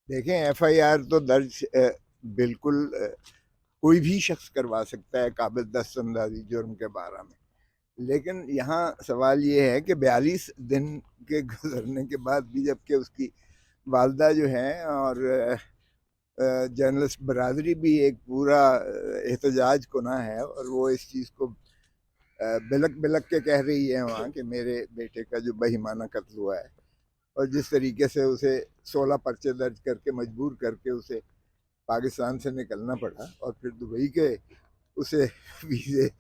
देखें, एफआईआर तो दर्ज बिल्कुल कोई भी शख्स करवा सकता है काबिल दस्तंदाजी जुर्म के बारे में। लेकिन यहाँ सवाल ये है कि 42 दिन के गुजरने के बाद भी, जबकि उसकी वालदा जो है और जर्नलिस्ट बरादरी भी एक पूरा एहतजाज कुना है, और वो इस चीज़ को बिलक बिलक के कह रही है वहाँ कि मेरे बेटे का जो बहिमाना कत्ल हुआ है, और जिस तरीके से उसे 16 पर्चे दर्ज करके मजबूर करके उसे पाकिस्तान से निकलना पड़ा, और फिर दुबई के उसे वीज़े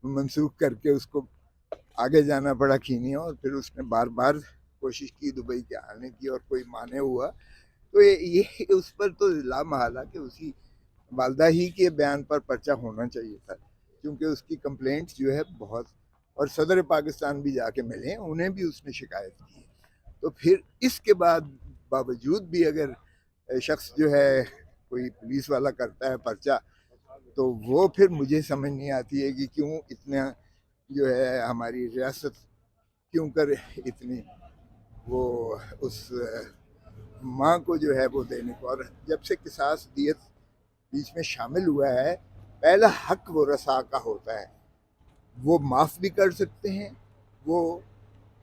मनसूख करके उसको आगे जाना पड़ा कीनिया, और फिर उसने बार बार कोशिश की दुबई के आने की और कोई माने हुआ। तो ये उस पर तो लामहला कि उसकी वालदा ही के बयान पर पर्चा होना चाहिए था, क्योंकि उसकी कंप्लेंट्स जो है बहुत, और सदर पाकिस्तान भी जाके मिले, उन्हें भी उसने शिकायत की। तो फिर इसके बाद बावजूद भी अगर शख्स जो है कोई पुलिस वाला करता है पर्चा, तो वो फिर मुझे समझ नहीं आती है कि क्यों इतना जो है हमारी रियासत क्यों कर इतनी वो उस माँ को जो है वो देने को, और जब से किसास दियत बीच में शामिल हुआ है, पहला हक वो रसा का होता है। वो माफ़ भी कर सकते हैं, वो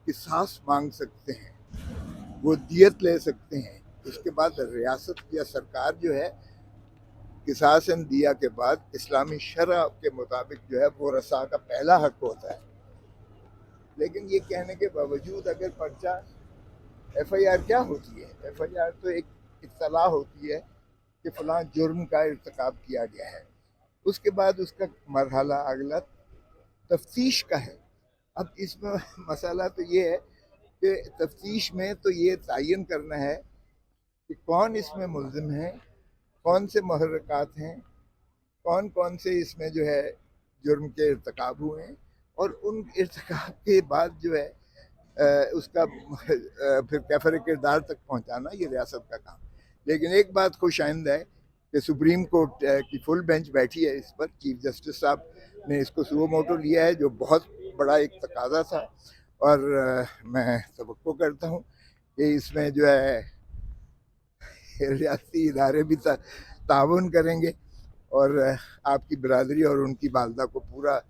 किसास मांग सकते हैं, वो दियत ले सकते हैं। उसके बाद रियासत या सरकार जो है किसासन दिया के बाद इस्लामी शरह के मुताबिक जो है वो रसा का पहला हक होता है। लेकिन ये कहने के बावजूद अगर पर्चा, एफआईआर क्या होती है? एफआईआर तो एक इत्तला होती है कि फलां जुर्म का इर्तकाब किया गया है। उसके बाद उसका मरहला अगला तफ्तीश का है। अब इसमें मसाला तो ये है कि तफ्तीश में तो ये तयन करना है कि कौन इसमें मुल्जिम है, कौन से महरक़ात हैं, कौन कौन से इसमें जो है जुर्म के इर्तकाब हुए हैं, और उन इर्तकाब के बाद जो है उसका फिर कैफर किरदार तक पहुंचाना, ये रियासत का काम। लेकिन एक बात खुश आइंद है कि सुप्रीम कोर्ट की फुल बेंच बैठी है इस पर। चीफ जस्टिस साहब ने इसको सुओ मोटो लिया है, जो बहुत बड़ा एक तकाजा था, और मैं तवक्को करता हूँ कि इसमें जो है रियाती इदारे भी ताउन करेंगे, और आपकी बरादरी और उनकी वालदा को पूरा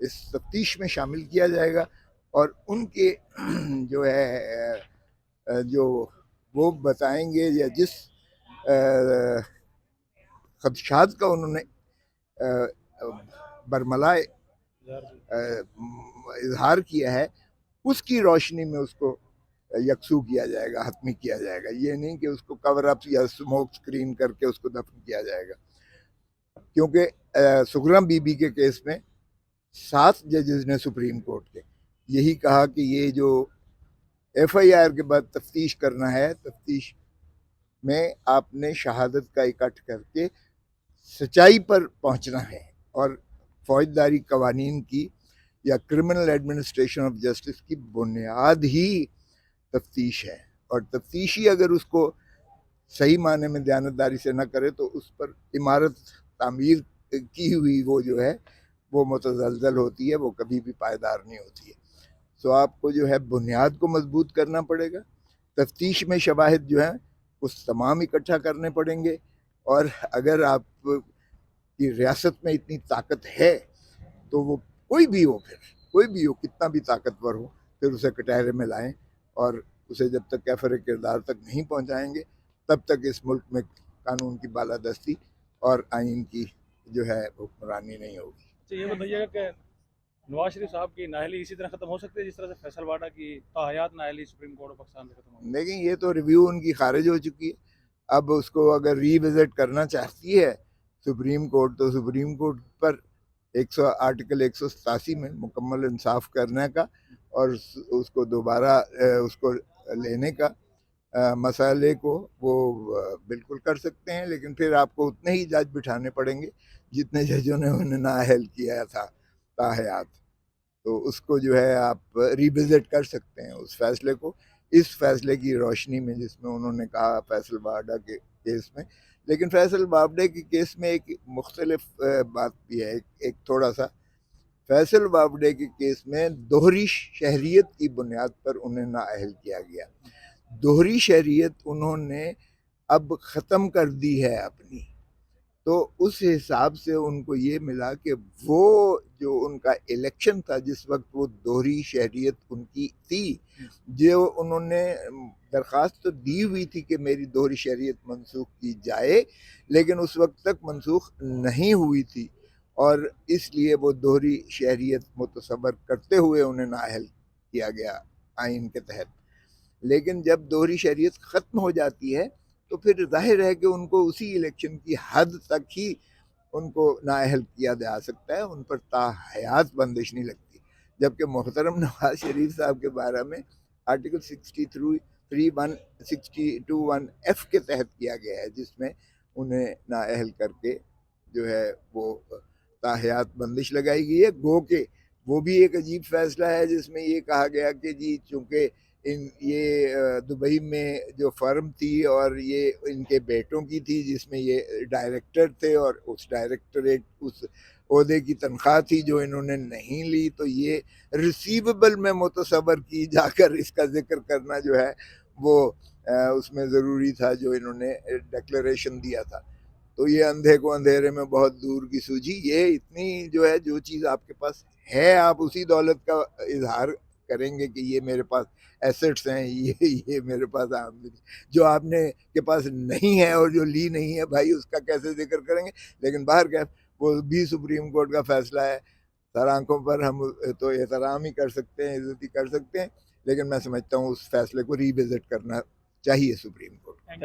इस तफ्तीश में शामिल किया जाएगा, और उनके जो है जो वो बताएंगे या जिस खदशात का उन्होंने बरमला इजहार किया है, उसकी रोशनी में उसको यकसू किया जाएगा, हतमी किया जाएगा। ये नहीं कि उसको कवर अप या स्मोक स्क्रीन करके उसको दफन किया जाएगा। क्योंकि सुगरम बीबी के केस में 7 जजेस ने सुप्रीम कोर्ट के यही कहा कि ये जो एफआईआर के बाद तफ्तीश करना है, तफ्तीश में आपने शहादत का इकट्ठ करके सच्चाई पर पहुंचना है, और फौजदारी कवानीन की या क्रिमिनल एडमिनिस्ट्रेशन ऑफ जस्टिस की बुनियाद ही तफ्तीश है। और तफ्तीशी अगर उसको सही माने में दयानतदारी से न करे, तो उस पर इमारत तामीर की हुई वो जो है वो मुतज़लज़ल होती है, वो कभी भी पायदार नहीं होती है। तो आपको जो है बुनियाद को मजबूत करना पड़ेगा। तफ्तीश में शवाहिद जो है उस तमाम इकट्ठा करने पड़ेंगे, और अगर आप की रियासत में इतनी ताकत है, तो वो कोई भी हो, फिर कोई भी हो, कितना भी ताकतवर हो, फिर उसे कटहरे में लाएं, और उसे जब तक कैफर किरदार तक नहीं पहुंचाएंगे, तब तक इस मुल्क में कानून की बालादस्ती और आइन की जो है हुक्मरानी नहीं होगी। तो ये बताइएगा कि नवाज शरीफ साहब की नाअहली इसी तरह खत्म हो सकती है जिस तरह से फैसल वाडा की ताहयात नाअहली सुप्रीम कोर्ट ऑफ पाकिस्तान से खत्म हो गई? लेकिन ये तो रिव्यू उनकी खारिज हो चुकी है। अब उसको अगर रीविजिट करना चाहती है सुप्रीम कोर्ट, तो सुप्रीम कोर्ट पर 100 आर्टिकल 187 में मुकम्मल इंसाफ करने का और उसको दोबारा उसको लेने का मसाले को वो बिल्कुल कर सकते हैं। लेकिन फिर आपको उतने ही जज बिठाने पड़ेंगे जितने जजों ने उन्हें नाअहल किया था ताहयात। तो उसको जो है आप रिविजिट कर सकते हैं उस फैसले को, इस फैसले की रोशनी में जिसमें उन्होंने कहा फैसल बावड़ा के केस में। लेकिन फैसल बावड़े के केस में एक मुख्तलिफ बात भी है, एक थोड़ा सा। फैसल बावड़े के केस में दोहरी शहरियत की बुनियाद पर उन्हें नाअहल किया गया। दोहरी शहरियत उन्होंने अब ख़त्म कर दी है अपनी, तो उस हिसाब से उनको ये मिला कि वो जो उनका इलेक्शन था जिस वक्त वो दोहरी शहरियत उनकी थी, जो उन्होंने दरख्वास्त तो दी हुई थी कि मेरी दोहरी शहरियत मनसूख की जाए, लेकिन उस वक्त तक मनसूख नहीं हुई थी और इसलिए वो दोहरी शहरियत मुतसबर करते हुए उन्हें नाअहल किया गया आइन के तहत। लेकिन जब दोहरी शहरियत ख़त्म हो जाती है तो फिर जाहिर है कि उनको उसी इलेक्शन की हद तक ही उनको नाअहल किया जा सकता है, उन पर ताहयात बंदिश नहीं लगती। जबकि मोहतरम नवाज शरीफ साहब के बारे में आर्टिकल 62(1) के तहत किया गया है, जिसमें उन्हें नाअहल करके जो है वो ताहयात बंदिश लगाई गई है। गो के वो भी एक अजीब फैसला है जिसमें ये कहा गया कि जी चूँकि ये दुबई में जो फर्म थी और ये इनके बेटों की थी जिसमें ये डायरेक्टर थे और उस डायरेक्टरेट उस ओहदे की तनख्वाह थी जो इन्होंने नहीं ली, तो ये रिसीवेबल में मुतसबर की जाकर इसका जिक्र करना जो है वो उसमें ज़रूरी था जो इन्होंने डिक्लेरेशन दिया था। तो ये अंधे को अंधेरे में बहुत दूर की सूझी। ये इतनी जो है जो चीज़ आपके पास है आप उसी दौलत का इजहार करेंगे कि ये मेरे पास एसेट्स हैं, ये मेरे पास आमदनी। जो आपने के पास नहीं है और जो ली नहीं है भाई उसका कैसे जिक्र करेंगे। लेकिन बाहर क्या, वो भी सुप्रीम कोर्ट का फैसला है, सर आंखों पर हम तो एहतराम ही कर सकते हैं, इज्जत ही कर सकते हैं, लेकिन मैं समझता हूँ उस फैसले को रिविजिट करना चाहिए सुप्रीम कोर्ट।